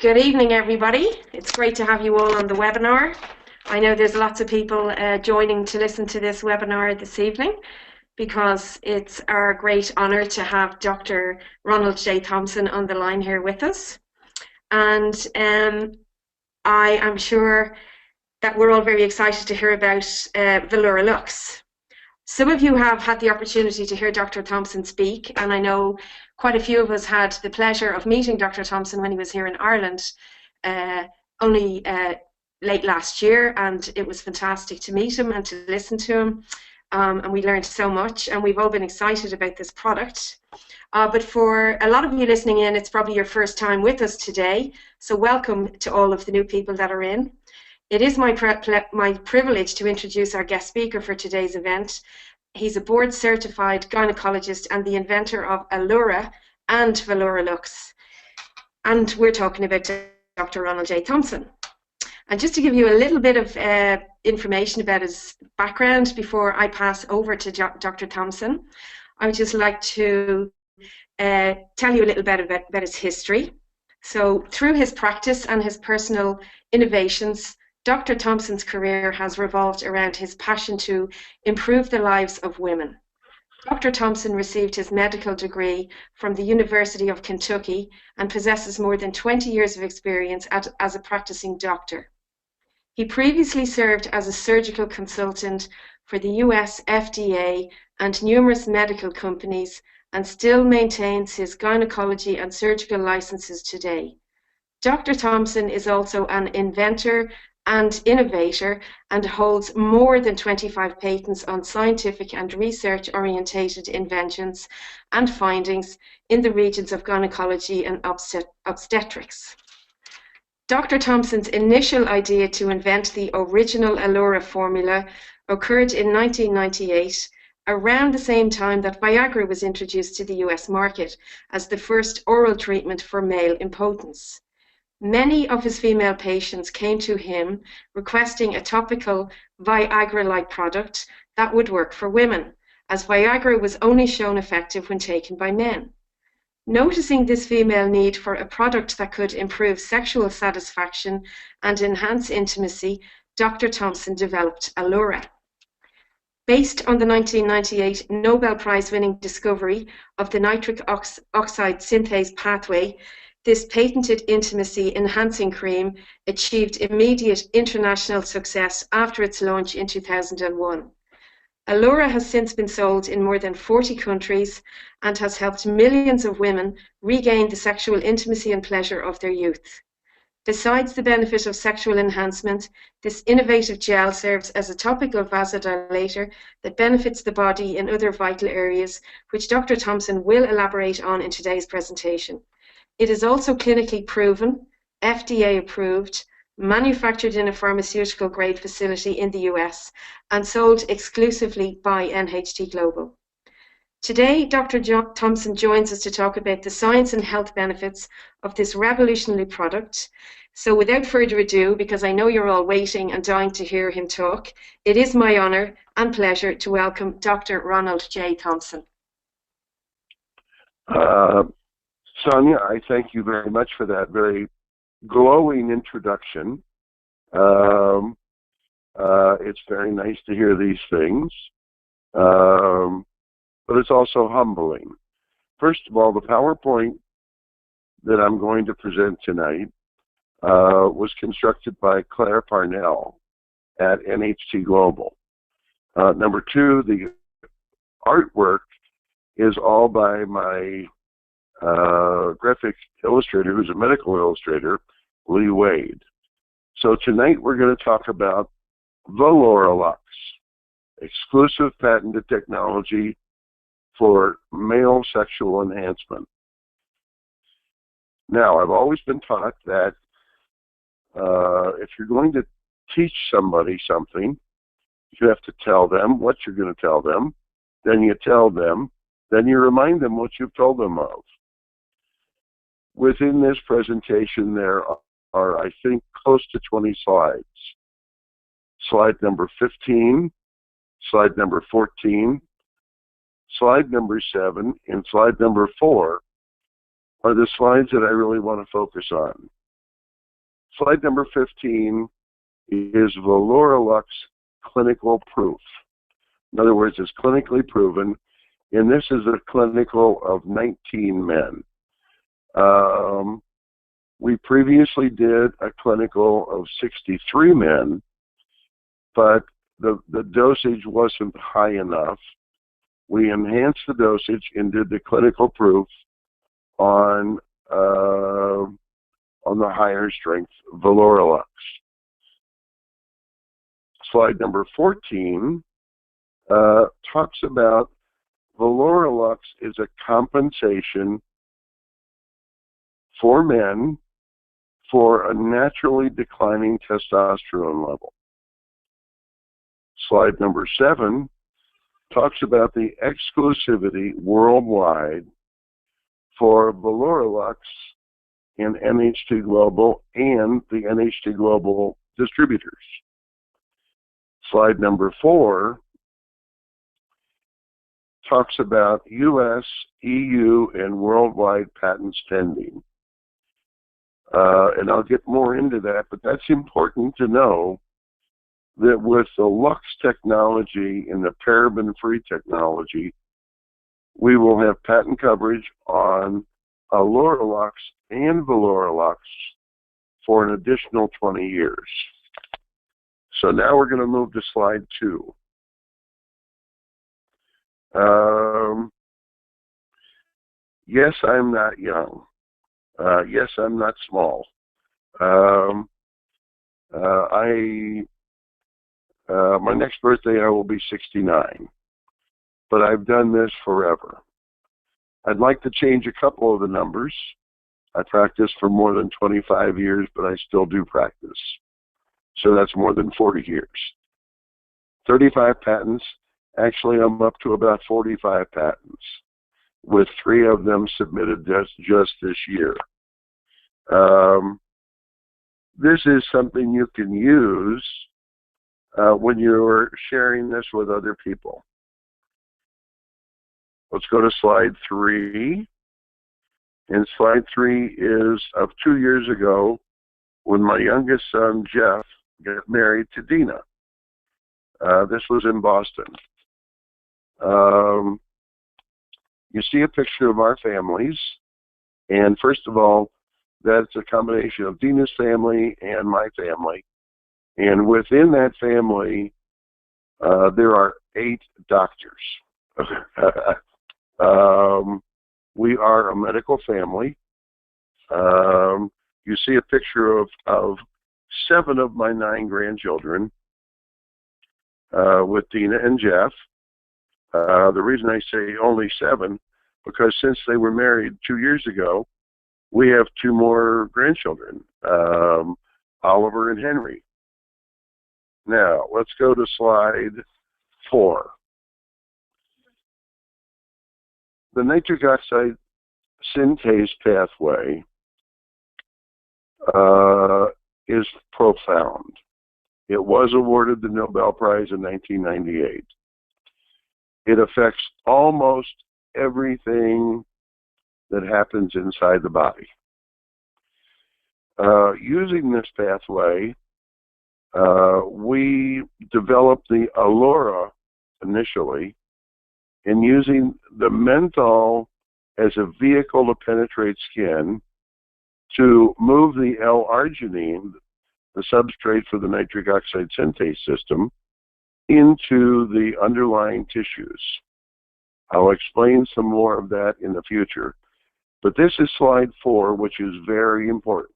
Good evening, everybody. It's great to have you all on the webinar. I know there's lots of people joining to listen to this webinar this evening because it's our great honour to have Dr. Ronald J. Thompson on the line here with us. And I am sure that we're all very excited to hear about Valura Lux. Some of you have had the opportunity to hear Dr. Thompson speak, and I know quite a few of us had the pleasure of meeting Dr. Thompson when he was here in Ireland only late last year, and it was fantastic to meet him and to listen to him, and we learned so much, and we've all been excited about this product. But for a lot of you listening in, it's probably your first time with us today, so welcome to all of the new people that are in. It is my privilege to introduce our guest speaker for today's event. He's a board-certified gynecologist and the inventor of Allura and Valura Lux. And we're talking about Dr. Ronald J. Thompson. And just to give you a little bit of information about his background before I pass over to Dr. Thompson, I would just like to tell you a little bit about his history. So through his practice and his personal innovations, Dr. Thompson's career has revolved around his passion to improve the lives of women. Dr. Thompson received his medical degree from the University of Kentucky and possesses more than 20 years of experience as a practicing doctor. He previously served as a surgical consultant for the US FDA and numerous medical companies and still maintains his gynecology and surgical licenses today. Dr. Thompson is also an inventor and innovator and holds more than 25 patents on scientific and research-orientated inventions and findings in the regions of gynecology and obstetrics. Dr. Thompson's initial idea to invent the original Allura formula occurred in 1998, around the same time that Viagra was introduced to the US market as the first oral treatment for male impotence. Many of his female patients came to him requesting a topical Viagra-like product that would work for women, as Viagra was only shown effective when taken by men. Noticing this female need for a product that could improve sexual satisfaction and enhance intimacy, Dr. Thompson developed Allura. Based on the 1998 Nobel Prize-winning discovery of the nitric oxide synthase pathway, this patented intimacy-enhancing cream achieved immediate international success after its launch in 2001. Allura has since been sold in more than 40 countries and has helped millions of women regain the sexual intimacy and pleasure of their youth. Besides the benefit of sexual enhancement, this innovative gel serves as a topical vasodilator that benefits the body in other vital areas, which Dr. Thompson will elaborate on in today's presentation. It is also clinically proven, FDA approved, manufactured in a pharmaceutical grade facility in the US, and sold exclusively by L-NHT Global. Today, Dr. Thompson joins us to talk about the science and health benefits of this revolutionary product. So without further ado, because I know you're all waiting and dying to hear him talk, it is my honor and pleasure to welcome Dr. Ronald J. Thompson. Sonia, I thank you very much for that very glowing introduction. It's very nice to hear these things, but it's also humbling. First of all, the PowerPoint that I'm going to present tonight was constructed by Claire Parnell at NHT Global. Number two, the artwork is all by my graphic illustrator, who's a medical illustrator, Lee Wade. So tonight we're going to talk about Valura Lux, exclusive patented technology for male sexual enhancement. Now, I've always been taught that if you're going to teach somebody something, you have to tell them what you're going to tell them, then you tell them, then you remind them what you've told them of. Within this presentation, there are, I think, close to 20 slides. Slide number 15, slide number 14, slide number 7, and slide number 4 are the slides that I really want to focus on. Slide number 15 is Valura Lux clinical proof. In other words, it's clinically proven, and this is a clinical of 19 men. We previously did a clinical of 63 men, but the dosage wasn't high enough. We enhanced the dosage and did the clinical proof on the higher strength Valura Lux. Slide number 14 talks about Valura Lux is a compensation for men for a naturally declining testosterone level. Slide number 7 talks about the exclusivity worldwide for Valura Lux in NHT Global and the NHT Global distributors. Slide number 4 talks about US, EU, and worldwide patents pending. And I'll get more into that, but that's important to know that with the Lux technology and the paraben-free technology, we will have patent coverage on Valura Lux and Valura Lux for an additional 20 years. So now we're going to move to slide 2. Yes, I'm not young. Yes, I'm not small. My next birthday, I will be 69. But I've done this forever. I'd like to change a couple of the numbers. I practiced for more than 25 years, but I still do practice. So that's more than 40 years. 35 patents. Actually, I'm up to about 45 patents, with 3 of them submitted just this year. This is something you can use when you're sharing this with other people. Let's go to slide 3. And slide 3 is of 2 years ago when my youngest son, Jeff, got married to Dina. This was in Boston. You see a picture of our families. And first of all, that's a combination of Dina's family and my family. And within that family, there are 8 doctors. We are a medical family. You see a picture of 7 of my 9 grandchildren with Dina and Jeff. The reason I say only 7, because since they were married 2 years ago, we have 2 more grandchildren, Oliver and Henry. Now, let's go to slide 4. The nitric oxide synthase pathway is profound. It was awarded the Nobel Prize in 1998. It affects almost everything that happens inside the body. Using this pathway, we developed the Allura initially, and using the menthol as a vehicle to penetrate skin to move the L-arginine, the substrate for the nitric oxide synthase system, into the underlying tissues. I'll explain some more of that in the future. But this is slide 4, which is very important.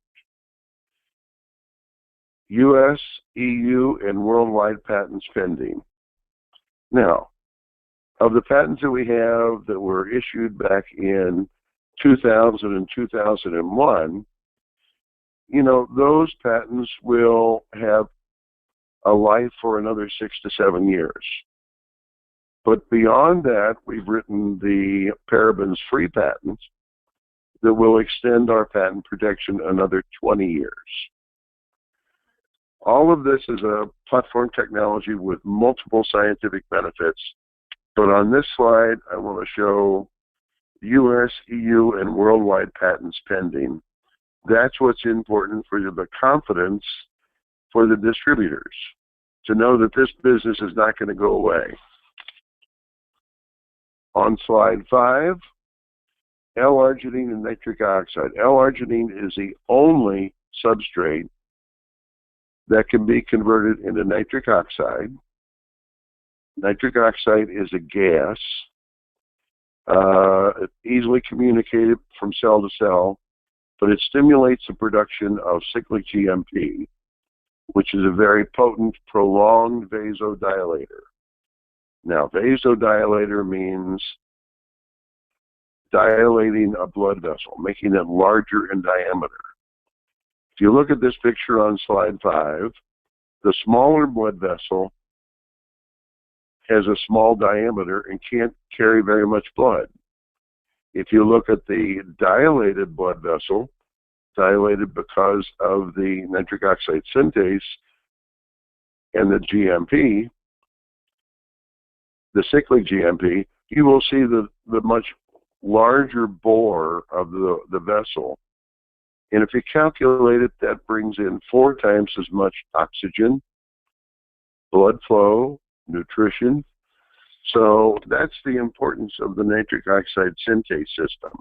US, EU, and worldwide patents pending. Now, of the patents that we have that were issued back in 2000 and 2001, you know, those patents will have a life for another 6 to 7 years. But beyond that, we've written the parabens-free patents that will extend our patent protection another 20 years. All of this is a platform technology with multiple scientific benefits. But on this slide, I want to show US, EU, and worldwide patents pending. That's what's important for the confidence for the distributors, to know that this business is not going to go away. On slide 5, L-arginine and nitric oxide. L-arginine is the only substrate that can be converted into nitric oxide. Nitric oxide is a gas. It's easily communicated from cell to cell, but it stimulates the production of cyclic GMP, which is a very potent, prolonged vasodilator. Now, vasodilator means dilating a blood vessel, making it larger in diameter. If you look at this picture on slide 5, the smaller blood vessel has a small diameter and can't carry very much blood. If you look at the dilated blood vessel, dilated because of the nitric oxide synthase and the GMP, the cyclic GMP, you will see the much larger bore of the vessel. And if you calculate it, that brings in 4 times as much oxygen, blood flow, nutrition. So that's the importance of the nitric oxide synthase system.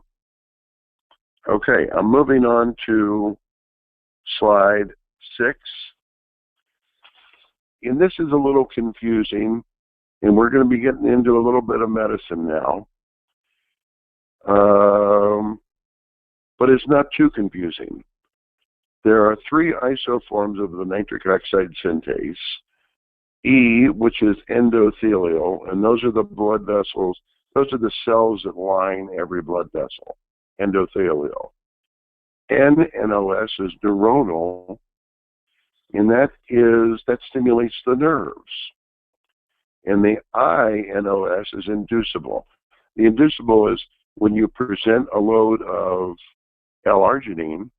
Okay, I'm moving on to slide 6. And this is a little confusing, and we're going to be getting into a little bit of medicine now. But it's not too confusing. There are 3 isoforms of the nitric oxide synthase. E, which is endothelial, and those are the blood vessels, those are the cells that line every blood vessel, endothelial. NOS is neuronal, and that stimulates the nerves. And the INOS is inducible. The inducible is when you present a load of L-arginine,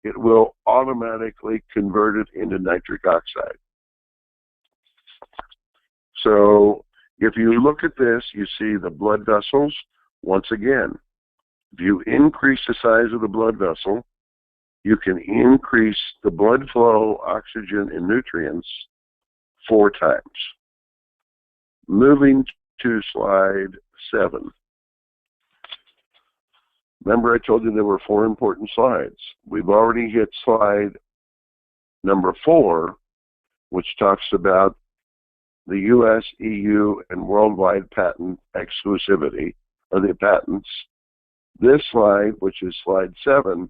it will automatically convert it into nitric oxide. So if you look at this, you see the blood vessels. Once again, if you increase the size of the blood vessel, you can increase the blood flow, oxygen, and nutrients 4 times. Moving to slide 7. Remember, I told you there were 4 important slides. We've already hit slide number 4, which talks about the US, EU, and worldwide patent exclusivity, or the patents. This slide, which is slide 7,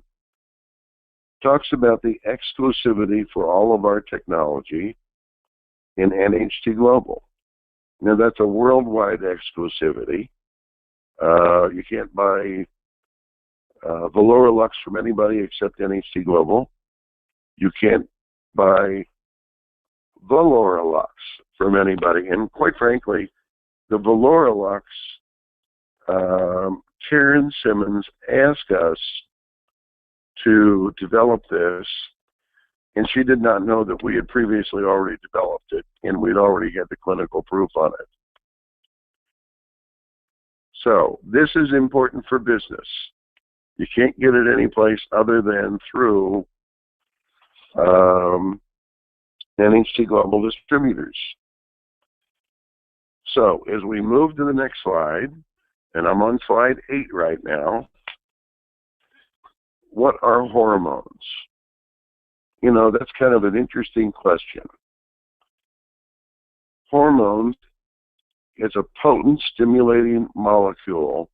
talks about the exclusivity for all of our technology in NHT Global. Now, that's a worldwide exclusivity. You can't buy Valura Lux from anybody except NHT Global. You can't buy Valura Lux from anybody. And quite frankly, the Valura Lux, Karen Simmons asked us to develop this, and she did not know that we had previously already developed it, and we'd already had the clinical proof on it. So this is important for business. You can't get it any place other than through NHT Global Distributors. So as we move to the next slide, and I'm on slide 8 right now, what are hormones? You know, that's kind of an interesting question. Hormones is a potent stimulating molecule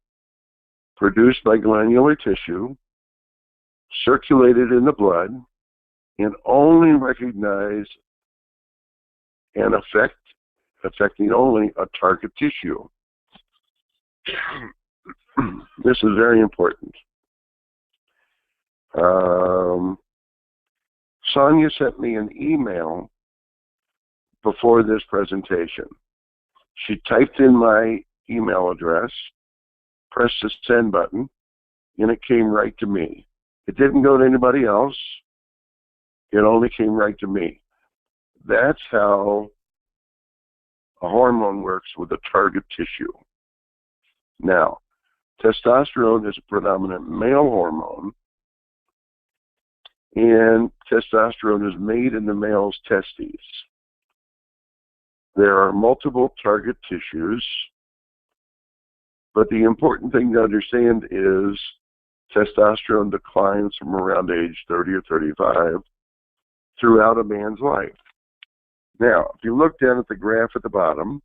produced by glandular tissue, circulated in the blood, and only recognized and affecting only a target tissue. This is very important. Sonia sent me an email before this presentation. She typed in my email address, pressed the send button, and it came right to me. It didn't go to anybody else. It only came right to me. That's how a hormone works with a target tissue. Now, testosterone is a predominant male hormone, and testosterone is made in the male's testes. There are multiple target tissues, but the important thing to understand is testosterone declines from around age 30 or 35 throughout a man's life. Now, if you look down at the graph at the bottom,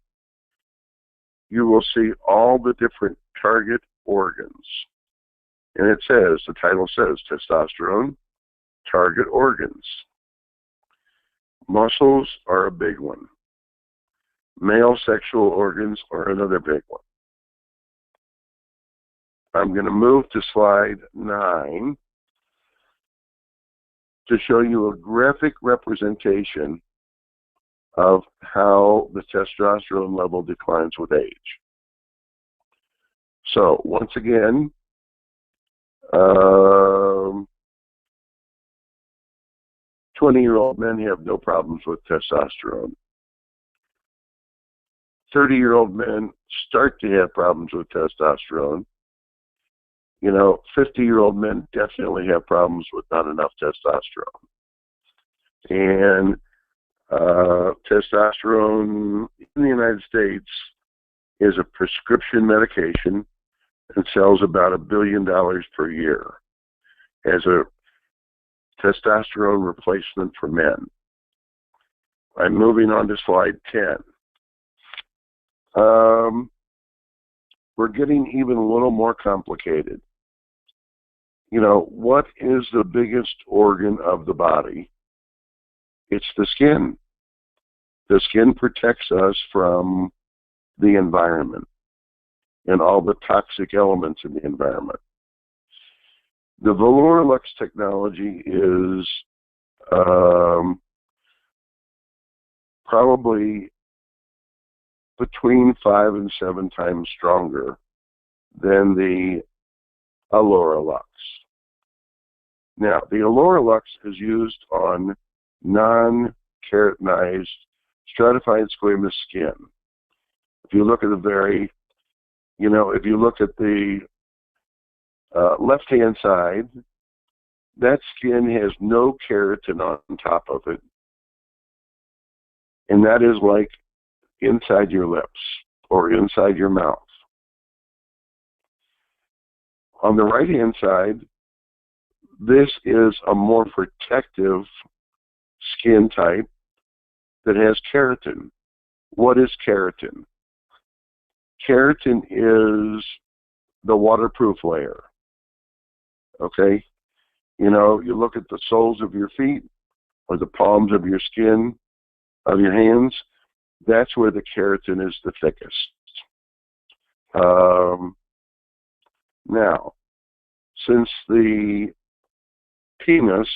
you will see all the different target organs. And it says, the title says, testosterone, target organs. Muscles are a big one. Male sexual organs are another big one. I'm going to move to slide 9 to show you a graphic representation of how the testosterone level declines with age. So, once again, 20-year-old men have no problems with testosterone. 30-year-old men start to have problems with testosterone. 50-year-old men definitely have problems with not enough testosterone. And testosterone in the United States is a prescription medication and sells about $1 billion per year as a testosterone replacement for men. I'm moving on to slide 10. We're getting even a little more complicated. What is the biggest organ of the body? It's the skin. The skin protects us from the environment and all the toxic elements in the environment. The Valura Lux technology is probably between 5 and 7 times stronger than the Valura Lux. Now, the Valura Lux is used on non-keratinized stratified squamous skin. If you look at the left-hand side, that skin has no keratin on top of it, and that is like inside your lips or inside your mouth. On the right-hand side, this is a more protective skin type that has keratin. What is keratin? Keratin is the waterproof layer. Okay? You look at the soles of your feet or the palms of your skin, of your hands, that's where the keratin is the thickest. Now, since the penis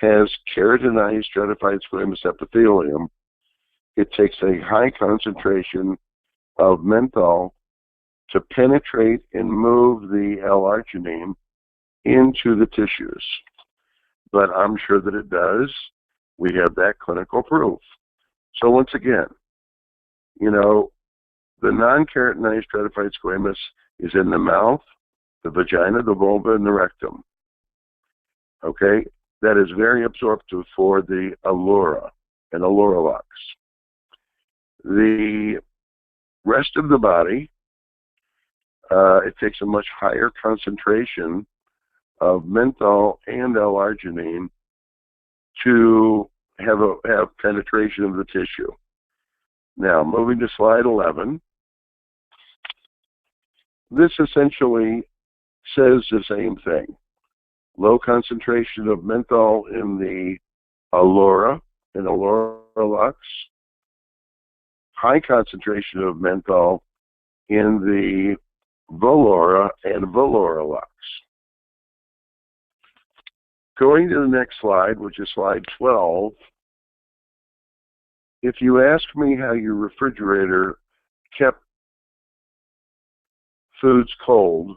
has keratinized stratified squamous epithelium, it takes a high concentration of menthol to penetrate and move the L-arginine into the tissues. But I'm sure that it does. We have that clinical proof. So once again, the non-keratinized stratified squamous is in the mouth, the vagina, the vulva, and the rectum. Okay? That is very absorptive for the Allura and Valura Lux. The rest of the body, it takes a much higher concentration of menthol and L-arginine to have penetration of the tissue. Now, moving to slide 11, this essentially says the same thing. Low concentration of menthol in the Allura and Valura Lux, high concentration of menthol in the Valura and Valura Lux. Going to the next slide, which is slide 12, if you ask me how your refrigerator kept foods cold,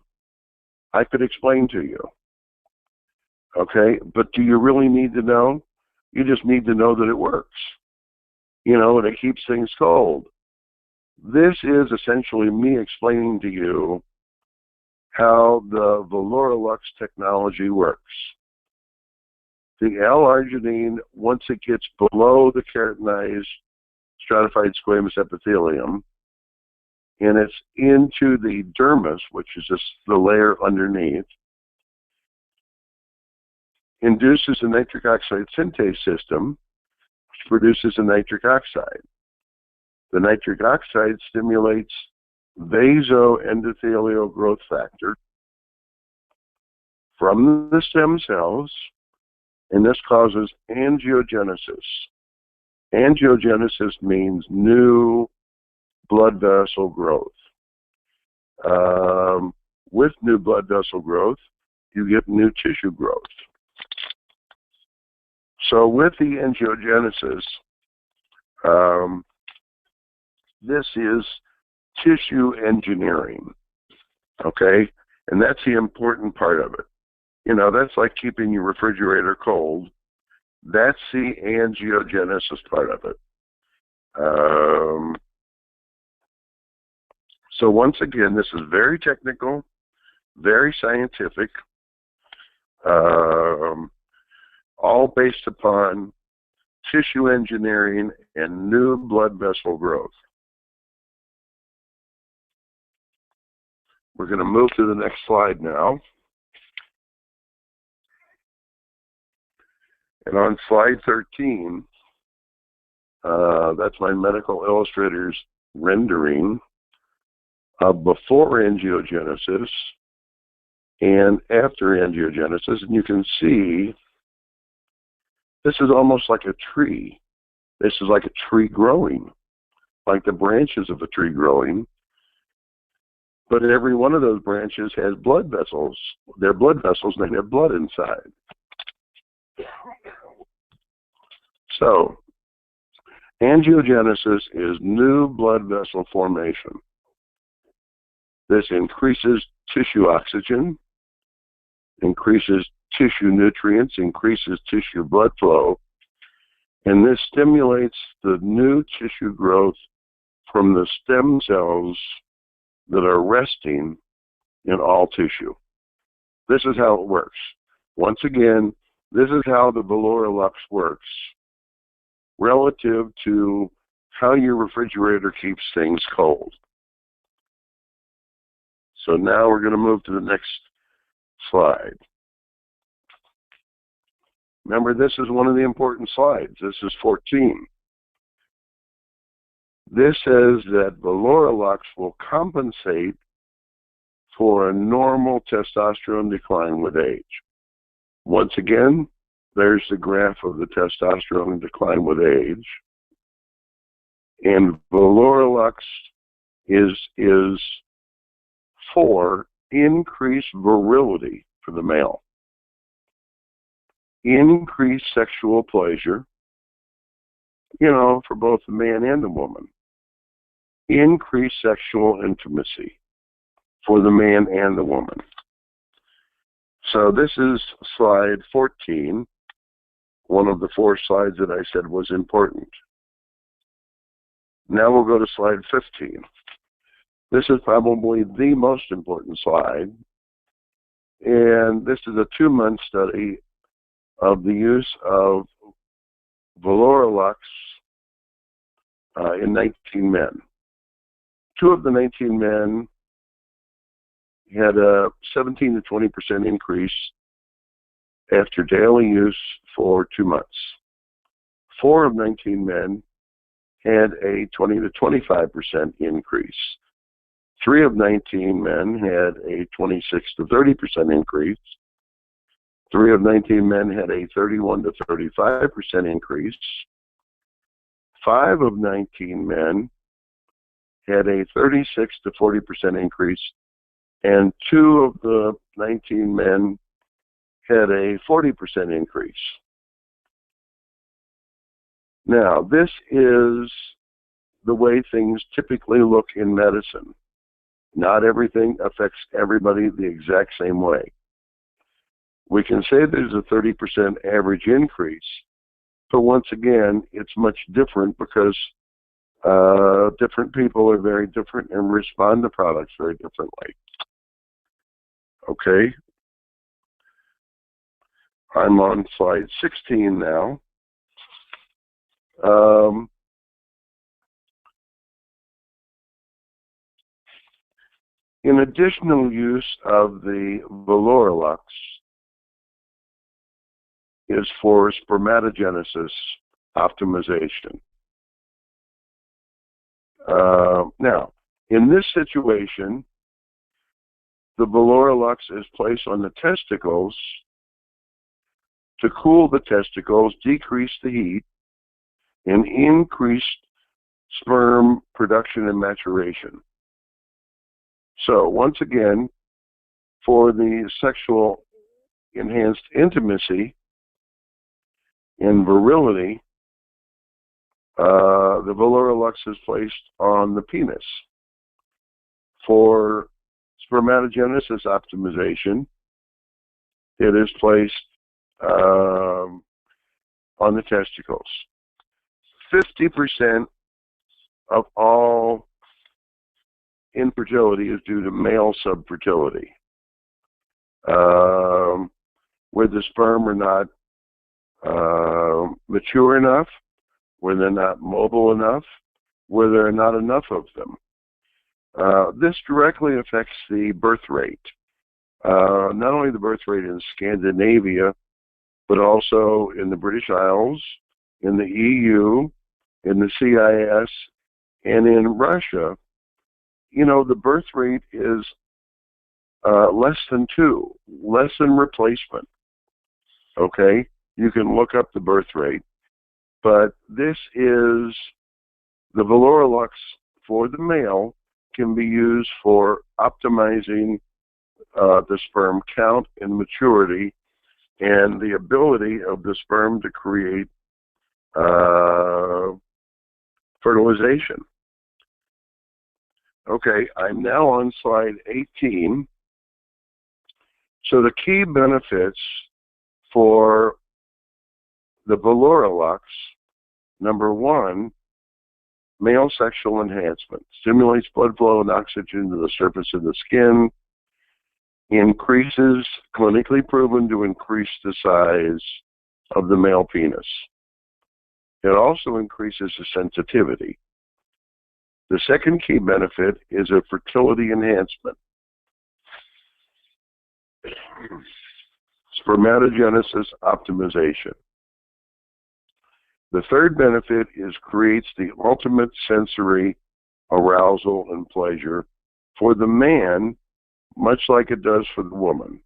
I could explain to you. Okay? But do you really need to know? You just need to know that it works. And it keeps things cold. This is essentially me explaining to you how the Valura Lux technology works. The L-arginine, once it gets below the keratinized stratified squamous epithelium, and it's into the dermis, which is just the layer underneath, induces a nitric oxide synthase system, which produces a nitric oxide. The nitric oxide stimulates vasoendothelial growth factor from the stem cells, and this causes angiogenesis. Angiogenesis means new blood vessel growth. With new blood vessel growth, you get new tissue growth. So with the angiogenesis, this is tissue engineering, okay? And that's the important part of it. You know, that's like keeping your refrigerator cold. That's the angiogenesis part of it. So once again, this is very technical, very scientific, all based upon tissue engineering and new blood vessel growth. We're going to move to the next slide now. And on slide 13, that's my medical illustrator's rendering of before angiogenesis and after angiogenesis. And you can see this is almost like a tree. This is like a tree growing, like the branches of a tree growing. But every one of those branches has blood vessels. They're blood vessels, and they have blood inside. So, angiogenesis is new blood vessel formation. This increases tissue oxygen, increases tissue nutrients, increases tissue blood flow, and this stimulates the new tissue growth from the stem cells that are resting in all tissue. This is how it works. Once again, this is how the Valura Lux works relative to how your refrigerator keeps things cold. So now we're going to move to the next slide. Remember, this is one of the important slides. This is 14. This says that Valura Lux will compensate for a normal testosterone decline with age. Once again, there's the graph of the testosterone decline with age. And Valura Lux is for increased virility for the male, increased sexual pleasure, you know, for both the man and the woman, increased sexual intimacy for the man and the woman. So this is slide 14, one of the 4 slides that I said was important. Now we'll go to slide 15. This is probably the most important slide, and this is a 2-month study of the use of Valura Lux in 19 men. 2 of the 19 men had a 17 to 20% increase after daily use for 2 months. 4 of 19 men had a 20 to 25% increase. 3 of 19 men had a 26 to 30% increase. 3 of 19 men had a 31 to 35% increase. 5 of 19 men had a 36 to 40% increase, and 2 of the 19 men had a 40% increase. Now, this is the way things typically look in medicine. Not everything affects everybody the exact same way. We can say there's a 30% average increase, but once again, it's much different because different people are very different and respond to products very differently. Okay? I'm on slide 16 now. In additional use of the Valura Lux is for spermatogenesis optimization. Now, in this situation, the Valura Lux is placed on the testicles to cool the testicles, decrease the heat, and increase sperm production and maturation. So, once again, for the sexual enhanced intimacy and virility, the Valura Lux is placed on the penis. For spermatogenesis optimization, it is placed on the testicles. 50% of all infertility is due to male subfertility, where the sperm are not mature enough, where they're not mobile enough, where there are not enough of them. This directly affects the birth rate. Not only the birth rate in Scandinavia, but also in the British Isles, in the EU, in the CIS, and in Russia. You know, the birth rate is less than 2, less than replacement. Okay? You can look up the birth rate. But this is the Valura Lux for the male can be used for optimizing the sperm count and maturity and the ability of the sperm to create fertilization. Okay, I'm now on slide 18. So the key benefits for the Valura Lux, number 1, male sexual enhancement. Stimulates blood flow and oxygen to the surface of the skin. Increases, clinically proven to increase the size of the male penis. It also increases the sensitivity. The second key benefit is a fertility enhancement. Spermatogenesis optimization. The third benefit is creates the ultimate sensory arousal and pleasure for the man, much like it does for the woman.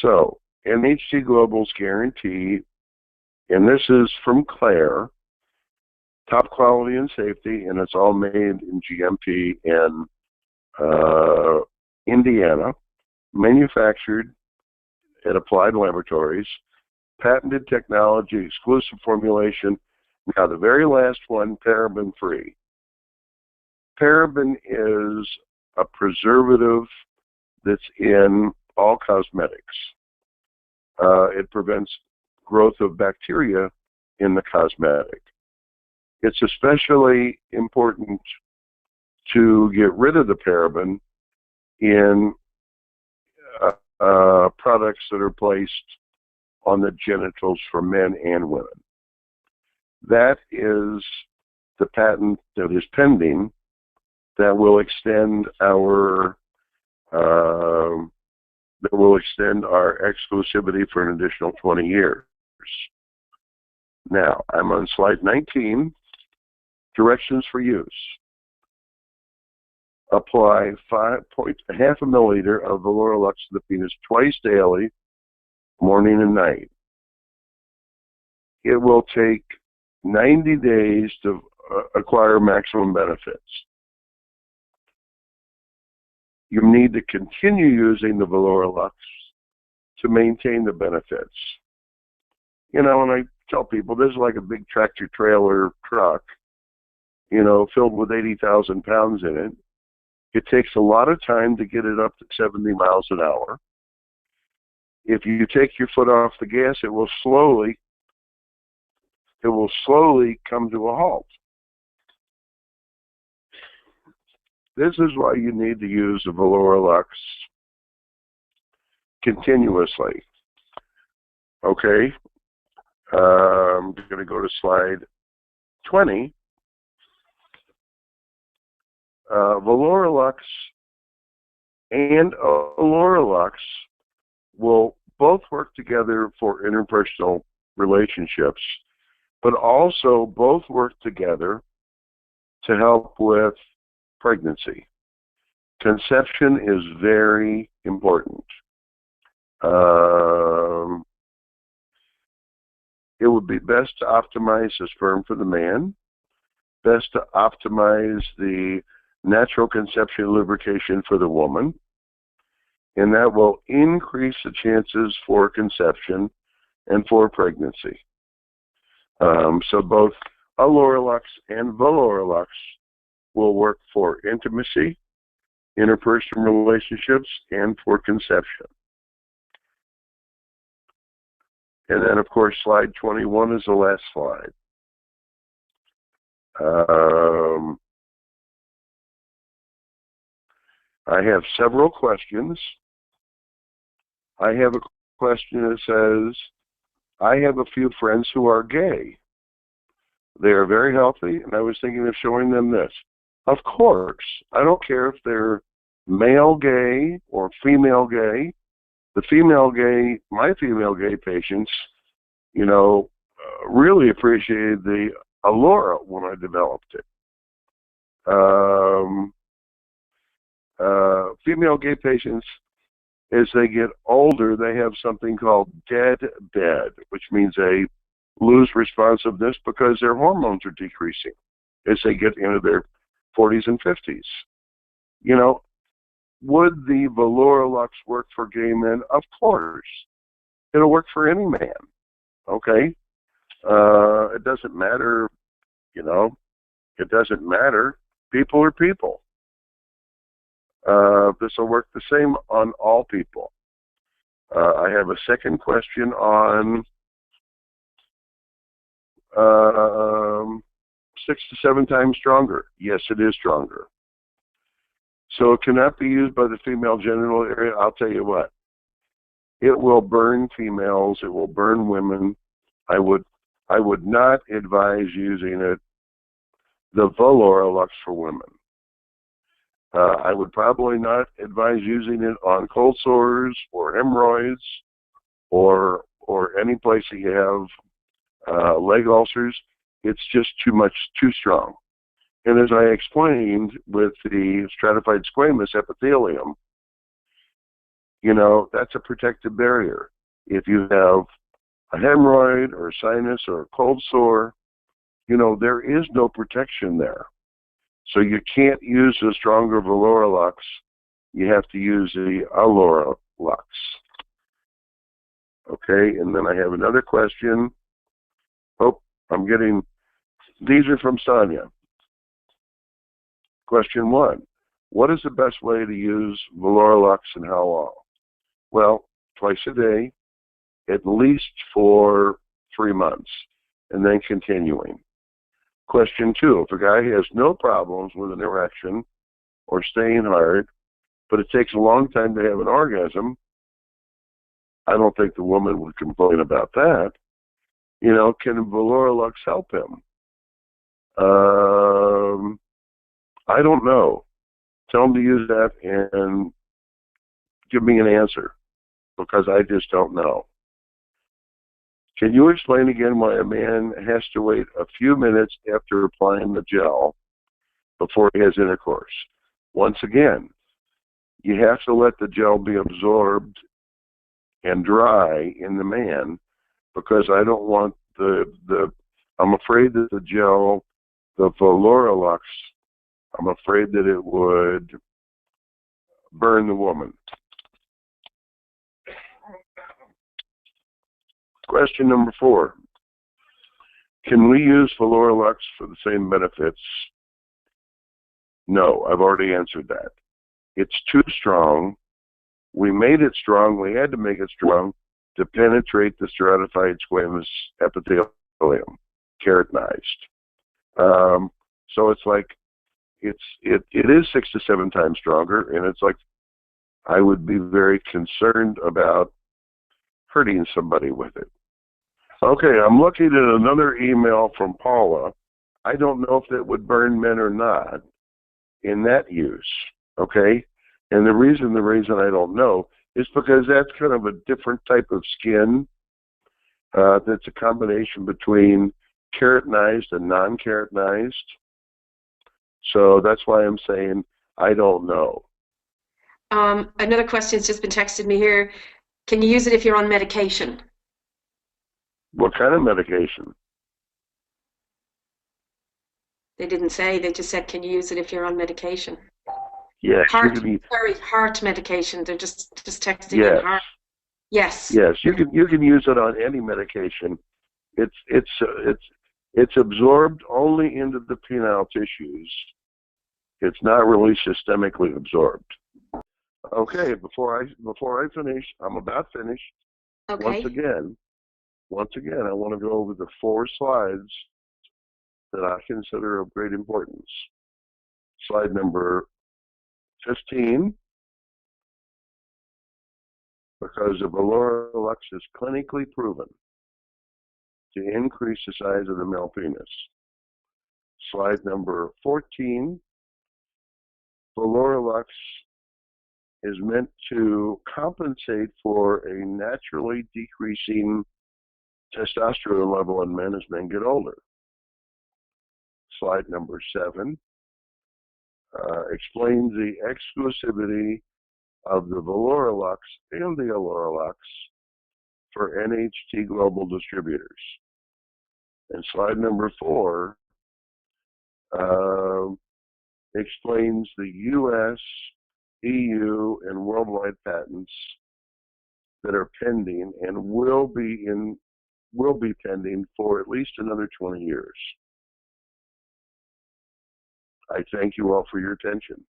So, L-NHT Global's guarantee, and this is from Claire, top quality and safety, and it's all made in GMP in Indiana, manufactured at Applied Laboratories, patented technology, exclusive formulation. Now, the very last one, paraben-free. Paraben is a preservative that's in all cosmetics. It prevents growth of bacteria in the cosmetic. It's especially important to get rid of the paraben in products that are placed on the genitals for men and women. That is the patent that is pending that will extend our exclusivity for an additional 20 years. Now, I'm on slide 19, directions for use. Apply half a milliliter of Valura Lux to the penis twice daily, morning and night. It will take 90 days to acquire maximum benefits. You need to continue using the Valura Lux to maintain the benefits. You know, and I tell people this is like a big tractor trailer truck, you know, filled with 80,000 pounds in it. It takes a lot of time to get it up to 70 miles an hour. If you take your foot off the gas, it will slowly come to a halt. This is why you need to use the Valura Lux continuously. Okay, I'm going to go to slide 20. Valura Lux and Valura Lux will both work together for interpersonal relationships, but also both work together to help with pregnancy. Conception is very important. It would be best to optimize the sperm for the man, best to optimize the natural conception lubrication for the woman, and that will increase the chances for conception and for pregnancy. So both Valura Lux and Valura Lux will work for intimacy, interpersonal relationships, and for conception. And then, of course, slide 21 is the last slide. I have several questions. I have a question that says, I have a few friends who are gay. They are very healthy, and I was thinking of showing them this. Of course, I don't care if they're male gay or female gay. The female gay, my female gay patients, you know, really appreciated the Allura when I developed it. Female gay patients, as they get older, they have something called dead bed, which means they lose responsiveness because their hormones are decreasing as they get into their 40s and 50s. You know, would the Valura Lux work for gay men? Of course. It'll work for any man, okay? It doesn't matter, you know, it doesn't matter. People are people. This will work the same on all people. I have a second question on 6 to 7 times stronger. Yes, it is stronger. So it cannot be used by the female genital area. I'll tell you what. It will burn females. It will burn women. I would not advise using it, the Valura Lux, for women. I would probably not advise using it on cold sores or hemorrhoids or any place that you have leg ulcers. It's just too strong. And as I explained with the stratified squamous epithelium, you know, that's a protective barrier. If you have a hemorrhoid or a sinus or a cold sore, you know, there is no protection there. So you can't use the stronger Valura Lux. You have to use the Allura Lux. Okay, and then I have another question. Oh, these are from Sonia. Question 1. What is the best way to use Valura Lux and how long? Well, twice a day, at least for 3 months, and then continuing. Question 2, if a guy has no problems with an erection or staying hard, but it takes a long time to have an orgasm, I don't think the woman would complain about that. You know, can Valura Lux help him? I don't know. Tell him to use that and give me an answer, because I just don't know. Can you explain again why a man has to wait a few minutes after applying the gel before he has intercourse? Once again, you have to let the gel be absorbed and dry in the man, because I don't want I'm afraid that the gel, the Valura Lux, I'm afraid that it would burn the woman. Question number 4. Can we use Valura Lux for the same benefits? No, I've already answered that. It's too strong. We made it strong. We had to make it strong to penetrate the stratified squamous epithelium, keratinized. So it's like, it is 6 to 7 times stronger, and it's like, I would be very concerned about hurting somebody with it. Okay, I'm looking at another email from Paula. I don't know if it would burn men or not in that use, okay? And the reason I don't know is because that's kind of a different type of skin that's a combination between keratinized and non-keratinized. So that's why I'm saying I don't know. Another question's just been texted me here. Can you use it if you're on medication? What kind of medication? They didn't say. They just said, can you use it if you're on medication? Yes, Heart medication. They're just texting in yes, heart. Yes. yes. You can use it on any medication. It's absorbed only into the penile tissues. It's not really systemically absorbed. Okay, before I finish, I'm about finished. Okay. Once again, I want to go over the 4 slides that I consider of great importance. Slide number 15, because the Valura Lux is clinically proven to increase the size of the male penis. Slide number 14, Valura Lux is meant to compensate for a naturally decreasing testosterone level in men as men get older. Slide number 7 explains the exclusivity of the Valura Lux and the Allura Lux for L-NHT global distributors. And slide number 4 explains the US, EU, and worldwide patents that are pending and will be pending for at least another 20 years. I thank you all for your attention.